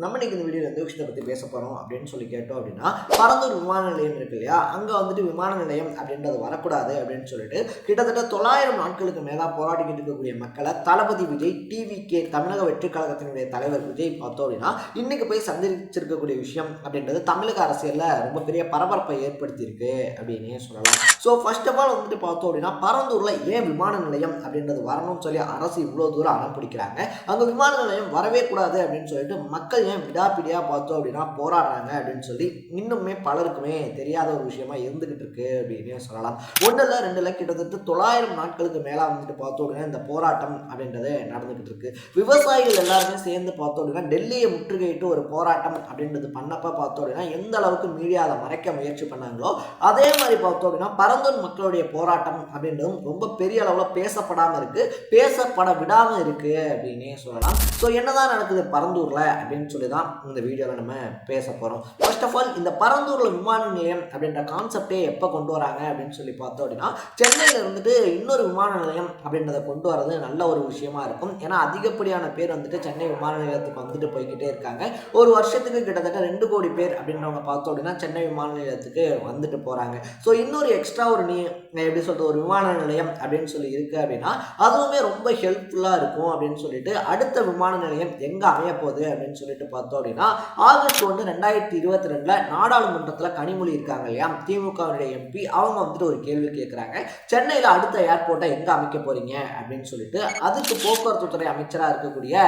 நம்ம இன்னைக்கு இந்த வீடியோவில் எந்த விஷயத்தை பற்றி பேச போகிறோம் அப்படின்னு சொல்லி கேட்டோம் அப்படின்னா, பரந்தூர் விமான நிலையம் இருக்கு இல்லையா, அங்கே வந்துட்டு விமான நிலையம் அப்படின்றது வரக்கூடாது அப்படின்னு சொல்லிட்டு கிட்டத்தட்ட 900 நாட்களுக்கு மேலாக போராடிக்கிட்டு இருக்கக்கூடிய மக்களை தளபதி விஜய் டிவிகே தமிழக வெற்றி கழகத்தினுடைய தலைவர் விஜய் பார்த்தோம் அப்படின்னா இன்னைக்கு போய் சந்திச்சிருக்கக்கூடிய விஷயம் அப்படின்றது தமிழக அரசியலில் ரொம்ப பெரிய பரபரப்பை ஏற்படுத்தியிருக்கு அப்படின்னே சொல்லலாம். ஸோ ஃபர்ஸ்ட் ஆஃப் ஆல் வந்துட்டு பார்த்தோம் அப்படின்னா, பரந்தூரில் ஏன் விமான நிலையம் அப்படின்றது வரணும்னு சொல்லி அரசு இவ்வளோ தூரம் அடம் பிடிக்கிறாங்க, அங்கே விமான நிலையம் வரவே கூடாது அப்படின்னு சொல்லிட்டு மக்கள் ஏன் விடாப்பிடியாக பார்த்தோம் அப்படின்னா போராடுறாங்க அப்படின்னு சொல்லி இன்னுமே பலருக்குமே தெரியாத ஒரு விஷயமா இருந்துகிட்டு இருக்கு அப்படின்னு சொல்லலாம். 1 இல்லை 2 இல்லை கிட்டத்தட்ட 900 நாட்களுக்கு மேலே வந்துட்டு பார்த்தோம் அப்படின்னா இந்த போராட்டம் அப்படின்றது நடந்துகிட்டு இருக்கு. விவசாயிகள் எல்லாருமே சேர்ந்து பார்த்தோம் அப்படின்னா டெல்லியை முற்றுகையிட்டு ஒரு போராட்டம் அப்படின்றது பண்ணப்ப பார்த்தோம் அப்படின்னா எந்த அளவுக்கு மீடியா அதை மறைக்க முயற்சி பண்ணாங்களோ அதே மாதிரி பார்த்தோம் அப்படின்னா பரந்தூர் மக்களுடைய போராட்டம் அப்படின்றதும் ரொம்ப பெரிய அளவில் பேசப்படாமல் இருக்கு, பேசப்பட விடாமல் இருக்கு அப்படின்னே சொல்லலாம். ஸோ என்னதான் நடக்குது பரந்தூர்ல அப்படின்னு சொல்லி தான் இந்த வீடியோவில் நம்ம பேச போகிறோம். ஃபர்ஸ்ட் ஆஃப் ஆல் இந்த பரந்தூரில் விமான நிலையம் அப்படின்ற கான்செப்டே எப்போ கொண்டு வராங்க அப்படின்னு சொல்லி பார்த்தோம் அப்படின்னா, சென்னையில் இருந்துட்டு இன்னொரு விமான நிலையம் அப்படின்றத கொண்டு வரது நல்ல ஒரு விஷயமா இருக்கும். ஏன்னா அதிகப்படியான பேர் வந்துட்டு சென்னை விமான நிலையத்துக்கு வந்துட்டு போய்கிட்டே இருக்காங்க. ஒரு வருஷத்துக்கு கிட்டத்தட்ட 2 கோடி பேர் அப்படின்றவங்க பார்த்தோம் அப்படின்னா சென்னை விமான நிலையத்துக்கு வந்துட்டு போகிறாங்க. ஸோ இன்னொரு எக்ஸ்ட்ரா ஒரு எப்படி சொல்கிறது ஒரு விமான நிலையம் அப்படின்னு சொல்லி இருக்குது அப்படின்னா அதுவுமே ரொம்ப ஹெல்ப்ஃபுல்லாக இருக்கும் அப்படின்னு சொல்லிட்டு அடுத்த விமான நிலையம் எங்கே அமைய போகுது அப்படின்னு சொல்லிட்டு பார்த்தோம் அப்படின்னா, ஆகஸ்ட் 1, 2022 நாடாளுமன்றத்தில் கனிமொழி இருக்காங்க இல்லையா, திமுகவுடைய எம்பி, அவங்க வந்துட்டு ஒரு கேள்வி கேட்குறாங்க, சென்னையில் அடுத்த ஏர்போர்ட்டை எங்கே அமைக்க போறீங்க அப்படின்னு சொல்லிட்டு. அதுக்கு போக்குவரத்து துறை அமைச்சராக இருக்கக்கூடிய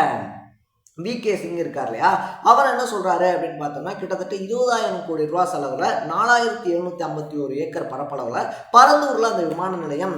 விகே சிங் இருக்கார் இல்லையா, அவர் என்ன சொல்றாரு அப்படின்னு பார்த்தோம்னா கிட்டத்தட்ட 20,000 கோடி ரூபாய் செலவில் 4751 ஏக்கர் பரப்பளவில் பரந்தூரில் அந்த விமான நிலையம்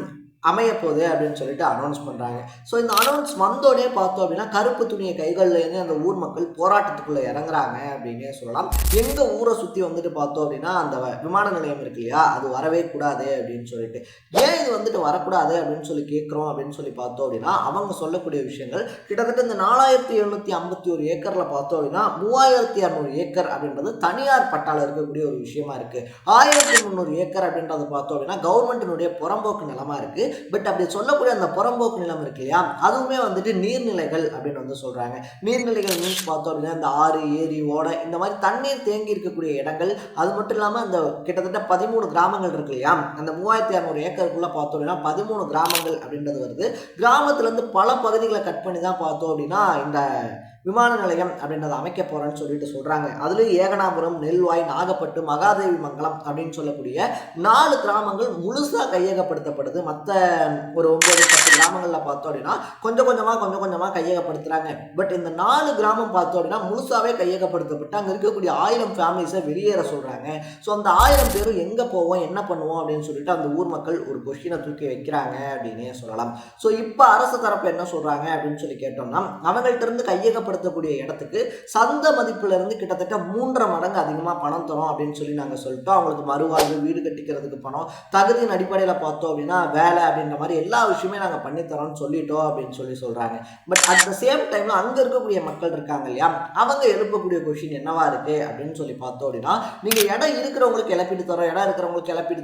அமைய போகுது அப்படின்னு சொல்லிட்டு அனௌன்ஸ் பண்ணுறாங்க. ஸோ இந்த அனௌன்ஸ் வந்தோடனே பார்த்தோம் அப்படின்னா கருப்பு துணியை கைகள்லேருந்து அந்த ஊர் மக்கள் போராட்டத்துக்குள்ளே இறங்குறாங்க அப்படின்னே சொல்லலாம். எங்கள் ஊரை சுற்றி வந்துட்டு பார்த்தோம் அப்படின்னா அந்த விமான நிலையம் இருக்கு இல்லையா, அது வரவே கூடாது அப்படின்னு சொல்லிட்டு. ஏன் இது வந்துட்டு வரக்கூடாது அப்படின்னு சொல்லி கேட்குறோம் அப்படின்னு சொல்லி பார்த்தோம் அப்படின்னா அவங்க சொல்லக்கூடிய விஷயங்கள் கிட்டத்தட்ட இந்த 4751 ஏக்கரில் பார்த்தோம் அப்படின்னா 3200 ஏக்கர் அப்படின்றது தனியார் பட்டாளம் இருக்கக்கூடிய ஒரு விஷயமா இருக்குது. 1300 ஏக்கர் அப்படின்றது பார்த்தோம் அப்படின்னா கவர்மெண்ட்டினுடைய புறம்போக்கு நிலமா இருக்குது. பட் அப்படி சொல்லக்கூடிய அந்த புறம்போக்கு நிலம் இருக்கு இல்லையா, அதுவுமே வந்துட்டு நீர்நிலைகள் அப்படின்னு வந்து சொல்றாங்க. நீர்நிலைகள் மீன்ஸ் பார்த்தோம் அப்படின்னா இந்த ஆறு, ஏரி, ஓடை இந்த மாதிரி தண்ணீர் தேங்கி இருக்கக்கூடிய இடங்கள். அது மட்டும் இல்லாமல் அந்த கிட்டத்தட்ட 13 கிராமங்கள் இருக்கு இல்லையா, அந்த 3600 ஏக்கருக்குள்ள பார்த்தோம் அப்படின்னா 13 கிராமங்கள் அப்படின்றது வருது. கிராமத்துல இருந்து பல பகுதிகளை கட் பண்ணி தான் பார்த்தோம் அப்படின்னா இந்த விமான நிலையம் அப்படின்றத அமைக்க போறேன்னு சொல்லிட்டு சொல்றாங்க. அதுலேயும் ஏகனாபுரம், நெல்வாய், நாகப்பட்டு, மகாதேவி மங்கலம் அப்படின்னு சொல்லக்கூடிய 4 கிராமங்கள் முழுசா கையகப்படுத்தப்படுது. மற்ற ஒரு 9-10 கிராமங்களில் பார்த்தோம் அப்படின்னா கொஞ்சம் கொஞ்சமாக கையகப்படுத்துறாங்க. பட் இந்த 4 கிராமம் பார்த்தோம் அப்படின்னா முழுசாவே கையகப்படுத்தப்பட்டு அங்கே இருக்கக்கூடிய 1000 ஃபேமிலிஸை வெளியேற சொல்றாங்க. ஸோ அந்த 1000 பேரும் எங்கே போவோம் என்ன பண்ணுவோம் அப்படின்னு சொல்லிட்டு அந்த ஊர் மக்கள் ஒரு கொஸ்டினை தூக்கி வைக்கிறாங்க அப்படின்னே சொல்லலாம். ஸோ இப்போ அரசு தரப்பு என்ன சொல்றாங்க அப்படின்னு சொல்லி கேட்டோம்னா, அவங்கள்ட்ட இருந்து கையகப்படுத்தக்கூடிய இடத்துக்கு சந்த மதிப்புல இருந்து கிட்டத்தட்ட 3.5 மடங்கு அதிகமாக பணம் தரும் அப்படின்னு சொல்லி நாங்கள் சொல்லிட்டோம். அவங்களுக்கு மறுவாழ்வு, வீடு கட்டிக்கிறதுக்கு பணம், தகுதியின் அடிப்படையில் பார்த்தோம் அப்படின்னா வேலை அப்படின்ற மாதிரி எல்லா விஷயமே நாங்கள் பண்ணித்தரோம்னு சொல்லிட்டோம் அப்படின்னு சொல்லி சொல்றாங்க. பட் அட் த சேம் டைம்ல அங்க இருக்கக்கூடிய மக்கள் இருக்காங்க இல்லையா, அவங்க எழுப்பக்கூடிய கொஸ்டின் என்னவா இருக்கு அப்படின்னு சொல்லி பார்த்தோம் அப்படின்னா, நீங்க இடம் இருக்கிறவங்களுக்கு இழப்பீடு தரோம், இடம் இருக்கிறவங்களுக்கு இழப்பீடு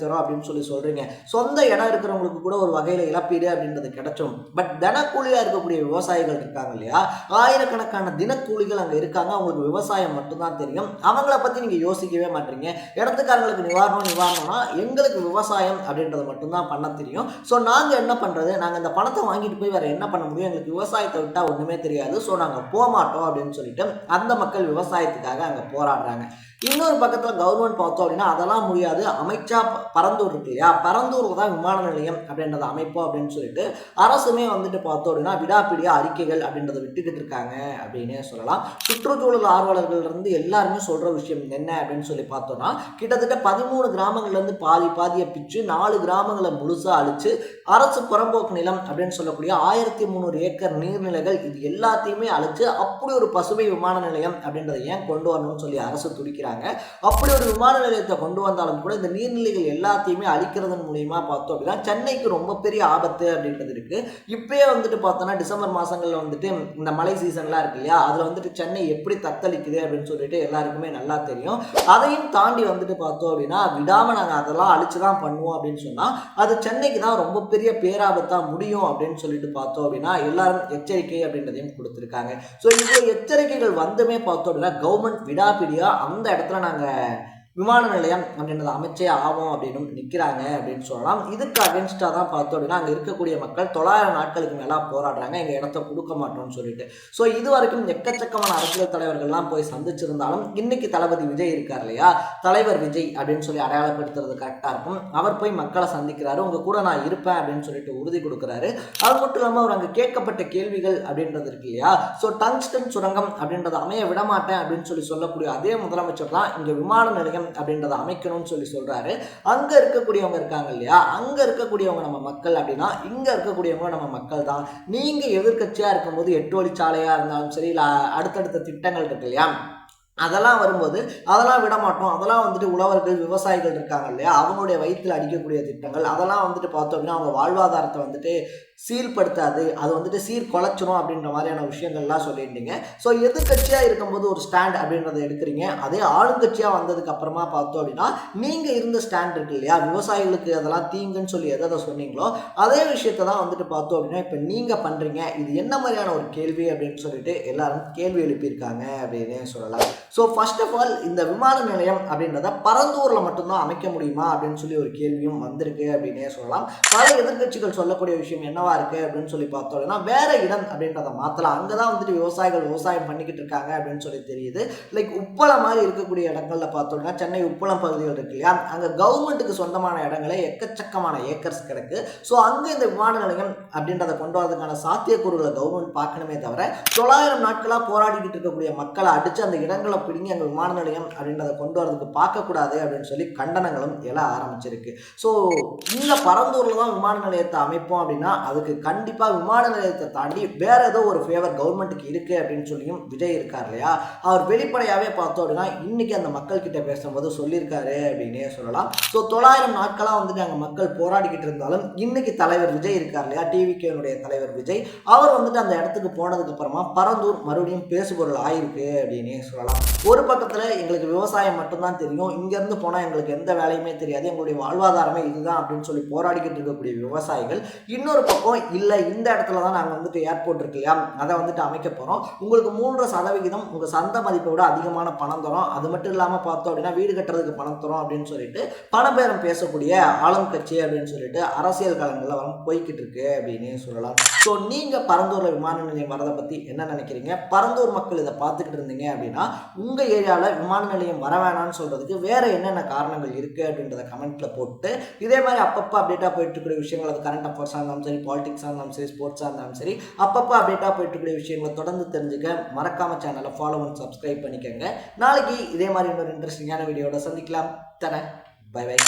தரோம் அப்படின்னு சொல்லி சொல்றீங்க. சொந்த இடம் இருக்கிறவங்களுக்கு கூட ஒரு வகையில இழப்பீடு அப்படின்றது கிடைச்சும். பட் தினக்கூலியா இருக்கக்கூடிய விவசாயிகள் இருக்காங்க இல்லையா, ஆயிரக்கணக்கான தினக்கூலிகள் அங்க இருக்காங்க. அவங்களுக்கு விவசாயம் மட்டும்தான் தெரியும். அவங்கள பத்தி நீங்க யோசிக்கவே மாட்டீங்க. இடத்துக்காரங்களுக்கு நிவாரணம்னா எங்களுக்கு விவசாயம் அப்படின்றது மட்டும்தான் பண்ண தெரியும். ஸோ நாங்கள் என்ன பண்ணுறது, நாங்கள் இந்த பணத்தை வாங்கிட்டு போய் வேறு என்ன பண்ண முடியும், எங்களுக்கு விவசாயத்தை விட்டால் ஒன்றுமே தெரியாது, ஸோ நாங்கள் போக மாட்டோம் அப்படின்னு சொல்லிட்டு அந்த மக்கள் விவசாயத்துக்காக அங்கே போராடுறாங்க. இன்னொரு பக்கத்தில் கவர்மெண்ட் பார்த்தோம் அப்படின்னா அதெல்லாம் முடியாது, அமைச்சா பரந்தூர் இருக்கு இல்லையா, பரந்தூரில் தான் விமான நிலையம் அப்படின்றத அமைப்போம் அப்படின்னு சொல்லிட்டு அரசுமே வந்துட்டு பார்த்தோம் அப்படின்னா விடாப்பிடியா அறிக்கைகள் அப்படின்றத விட்டுக்கிட்டு இருக்காங்க அப்படின்னே சொல்லலாம். சுற்றுச்சூழல் ஆர்வலர்கள் இருந்து எல்லாருமே சொல்ற விஷயம் என்ன அப்படின்னு சொல்லி பார்த்தோம்னா, கிட்டத்தட்ட 13 கிராமங்கள்ல இருந்து பாதியை பிச்சு 4 கிராமங்களை முழுசா அழிச்சு அரசு புறம்போக்கு நிலம் அப்படின்னு சொல்லக்கூடிய 1300 ஏக்கர் நீர்நிலைகள் இது எல்லாத்தையுமே அழிச்சு அப்படி ஒரு பசுமை விமான நிலையம் அப்படின்றத ஏன் கொண்டு வரணும்னு சொல்லி அரசு துடிக்கிறாங்க. இருக்காங்க. அப்படி ஒரு விமான நிலையத்தை கொண்டு வந்தாலும் கூட இந்த நீர்நிலைகள் எல்லாத்தையுமே அழிக்கிறதன் மூலியமா பார்த்தோம் அப்படின்னா சென்னைக்கு ரொம்ப பெரிய ஆபத்து அப்படின்றது இருக்கு. இப்பயே வந்துட்டு பார்த்தோம்னா டிசம்பர் மாசங்கள்ல வந்துட்டு இந்த மழை சீசன்லாம் இருக்கு இல்லையா, அதுல வந்துட்டு சென்னை எப்படி தத்தளிக்குது அப்படின்னு சொல்லிட்டு எல்லாருக்குமே நல்லா தெரியும். அதையும் தாண்டி வந்துட்டு பார்த்தோம் அப்படின்னா விடாம நாங்க அதெல்லாம் அழிச்சுதான் பண்ணுவோம் அப்படின்னு சொன்னா அது சென்னைக்கு தான் ரொம்ப பெரிய பேராபத்தா முடியும் அப்படின்னு சொல்லிட்டு பார்த்தோம் அப்படின்னா எல்லாரும் எச்சரிக்கை அப்படின்றதையும் கொடுத்திருக்காங்க. ஸோ இவ்வளவு எச்சரிக்கைகள் வந்துமே பார்த்தோம் அப்படின்னா கவர்மெண்ட் விடாப்பிடியா அந்த இடத்துல நாங்க விமான நிலையம் அப்படின்றத அமைச்சே ஆகும் அப்படின்னு நிற்கிறாங்க அப்படின்னு சொல்லலாம். இதுக்கு அகேன்ஸ்டாக தான் பார்த்தோம் அப்படின்னா அங்கே இருக்கக்கூடிய மக்கள் 900 நாட்களுக்கு மேலே போராடுறாங்க எங்கள் இடத்த கொடுக்க மாட்டோம்னு சொல்லிட்டு. ஸோ இது வரைக்கும் எக்கச்சக்கமான அரசியல் தலைவர்கள்லாம் போய் சந்திச்சிருந்தாலும் இன்னைக்கு தளபதி விஜய் இருக்கார் இல்லையா, தலைவர் விஜய் அப்படின்னு சொல்லி அடையாளப்படுத்துறது கரெக்டாக இருக்கும். அவர் போய் மக்களை சந்திக்கிறாரு, உங்கள் கூட நான் இருப்பேன் அப்படின்னு சொல்லிட்டு உறுதி கொடுக்குறாரு. அது மட்டும் இல்லாமல் அவர் அங்கே கேட்கப்பட்ட கேள்விகள் அப்படின்றது இருக்கு இல்லையா, ஸோ டங்ஸ்டன் சுரங்கம் அப்படின்றத அமைய விடமாட்டேன் அப்படின்னு சொல்லக்கூடிய அதே முதலமைச்சர் தான் இங்கே விமான நிலையம் அப்படின்றத அமைக்கணும்னு சொல்றாரு. அங்க இருக்கக்கூடியவங்க இருக்காங்க இல்லையா, அங்க இருக்கக்கூடியவங்க நம்ம மக்கள் அப்படின்னா இங்க இருக்கக்கூடியவங்க நம்ம மக்கள் தான். நீங்க எதிர்க்கட்சியா இருக்கும்போது 8 வழிச்சாலையா இருந்தாலும் சரி, இல்ல அடுத்தடுத்த திட்டங்கள் இருக்கு இல்லையா, அதெல்லாம் வரும்போது அதெல்லாம் விட மாட்டோம். அதெல்லாம் வந்துட்டு உழவர்கள் விவசாயிகள் இருக்காங்க இல்லையா, அவங்களுடைய வயிற்றில் அடிக்கக்கூடிய திட்டங்கள் அதெல்லாம் வந்துட்டு பார்த்தோம் அப்படின்னா அவங்க வாழ்வாதாரத்தை வந்துட்டு சீர்படுத்தாது, அது வந்துட்டு சீர்குலைச்சிடும் அப்படின்ற மாதிரியான விஷயங்கள்லாம் சொல்லியிருந்தீங்க. ஸோ எதிர்கட்சியாக இருக்கும்போது ஒரு ஸ்டாண்ட் அப்படின்றத எடுக்கிறீங்க, அதே ஆளுங்கட்சியாக வந்ததுக்கு அப்புறமா பார்த்தோம் அப்படின்னா நீங்கள் இருந்த ஸ்டாண்ட் இருக்கு இல்லையா, விவசாயிகளுக்கு அதெல்லாம் தீங்குன்னு சொல்லி எதை சொன்னீங்களோ அதே விஷயத்தை தான் வந்துட்டு பார்த்தோம் அப்படின்னா இப்போ நீங்கள் பண்ணுறீங்க. இது என்ன மாதிரியான ஒரு கேள்வி அப்படின்னு சொல்லிட்டு எல்லாரும் கேள்வி எழுப்பியிருக்காங்க அப்படின்னு சொல்லலாம். ஸோ ஃபர்ஸ்ட் ஆஃப் ஆல் இந்த விமான நிலையம் அப்படின்றத பரந்தூரில் மட்டும்தான் அமைக்க முடியுமா அப்படின்னு சொல்லி ஒரு கேள்வியும் வந்திருக்கு அப்படின்னே சொல்லலாம். பல எதிர்கட்சிகள் சொல்லக்கூடிய விஷயம் என்னவா இருக்கு அப்படின்னு சொல்லி பார்த்தோம்னா வேற இடம் அப்படின்றத மாற்றலாம், அங்கதான் வந்துட்டு விவசாயிகள் விவசாயம் பண்ணிக்கிட்டு இருக்காங்க அப்படின்னு சொல்லி தெரியுது. லைக் உப்பளம் மாதிரி இருக்கக்கூடிய இடங்கள்ல பார்த்தோம்னா சென்னை உப்பளம் பகுதிகள் இருக்கு இல்லையா, அங்க கவர்மெண்ட்டுக்கு சொந்தமான இடங்களே எக்கச்சக்கமான ஏக்கர்ஸ் கிடக்கு. ஸோ அங்க இந்த விமான நிலையம் அப்படின்றத கொண்டு வரதுக்கான சாத்தியக்கூறுகளை கவர்மெண்ட் பார்க்கணுமே தவிர 900 நாட்களாக போராடிக்கிட்டு இருக்கக்கூடிய மக்களை அடிச்சு அந்த இடங்களை பிடிங்கி அங்கே விமான நிலையம் அப்படின்றத கொண்டு வரதுக்கு பார்க்கக்கூடாது அப்படின்னு சொல்லி கண்டனங்களும் எழ ஆரம்பிச்சிருக்கு. ஸோ இந்த பரந்தூர்ல தான் விமான நிலையத்தை அமைப்போம் அப்படின்னா அதுக்கு கண்டிப்பா விமான நிலையத்தை தாண்டி வேற ஏதோ ஒரு ஃபேவர் கவர்மெண்ட்டுக்கு இருக்கு அப்படின்னு சொல்லியும் விஜய் இருக்கார் இல்லையா, அவர் வெளிப்படையாவே பார்த்தோம் அப்படின்னா இன்னைக்கு அந்த மக்கள் கிட்ட பேசும்போது சொல்லியிருக்காரு அப்படின்னே சொல்லலாம். ஸோ 900 நாட்களா வந்துட்டு அங்கே மக்கள் போராடிக்கிட்டு இருந்தாலும் இன்னைக்கு தலைவர் விஜய் இருக்கார் இல்லையா, டிவிகேனுடைய தலைவர் விஜய், அவர் வந்துட்டு அந்த இடத்துக்கு போனதுக்கு அப்புறமா பரந்தூர் மறுபடியும் பேசுபொருள் ஆயிருக்கு அப்படின்னே சொல்லலாம். ஒரு பக்கத்துல எங்களுக்கு விவசாயம் மட்டும்தான் தெரியும், இங்க இருந்து போனா எங்களுக்கு எந்த வேலையுமே தெரியாது, எங்களுடைய வாழ்வாதாரமே இதுதான் அப்படின்னு சொல்லி போராடிக்கிட்டு இருக்கக்கூடிய விவசாயிகள், இன்னொரு பக்கம் இல்லை இந்த இடத்துல தான் நாங்கள் வந்துட்டு ஏர்போர்ட் இருக்கு இல்லையா அதை வந்துட்டு அமைக்க போகிறோம், உங்களுக்கு 3% உங்கள் சந்தை மதிப்பை விட அதிகமான பணம் தரும், அது மட்டும் இல்லாமல் பார்த்தோம் அப்படின்னா வீடு கட்டுறதுக்கு பணம் தரும் அப்படின்னு சொல்லிட்டு பணபேரம் பேசக்கூடிய ஆளும் கட்சி அப்படின்னு சொல்லிட்டு அரசியல் காலங்களில் போய்கிட்டு இருக்கு அப்படின்னு சொல்லலாம். ஸோ நீங்கள் பரந்தூரில் விமான நிலையம் வரதை பற்றி என்ன நினைக்கிறீங்க? பரந்தூர் மக்கள் இதை பார்த்துக்கிட்டு இருந்தீங்க அப்படின்னா உங்கள் ஏரியாவில் விமான நிலையம் வர வேணாம்னு சொல்கிறதுக்கு வேறு என்னென்ன காரணங்கள் இருக்குது அப்படின்றத கமெண்ட்டில் போட்டு இதே மாதிரி அப்பப்போ அப்டேட்டாக போயிட்டு இருக்கிற விஷயங்கள், அது கரண்ட் அஃபேர்ஸாக இருந்தாலும் சரி, பாலிடிக்ஸாக இருந்தாலும் சரி, ஸ்போர்ட்ஸாக இருந்தாலும் சரி, அப்பப்போ அப்டேட்டாக போயிட்டு இருக்கிற விஷயங்களை தொடர்ந்து தெரிஞ்சுக்க மறக்காம சேனலை ஃபாலோ பண்ணி சப்ஸ்கிரைப் பண்ணிக்கோங்க. நாளைக்கு இதே மாதிரி இன்னொரு இன்ட்ரெஸ்டிங்கான வீடியோட சந்திக்கலாம். தரேன். Bye by.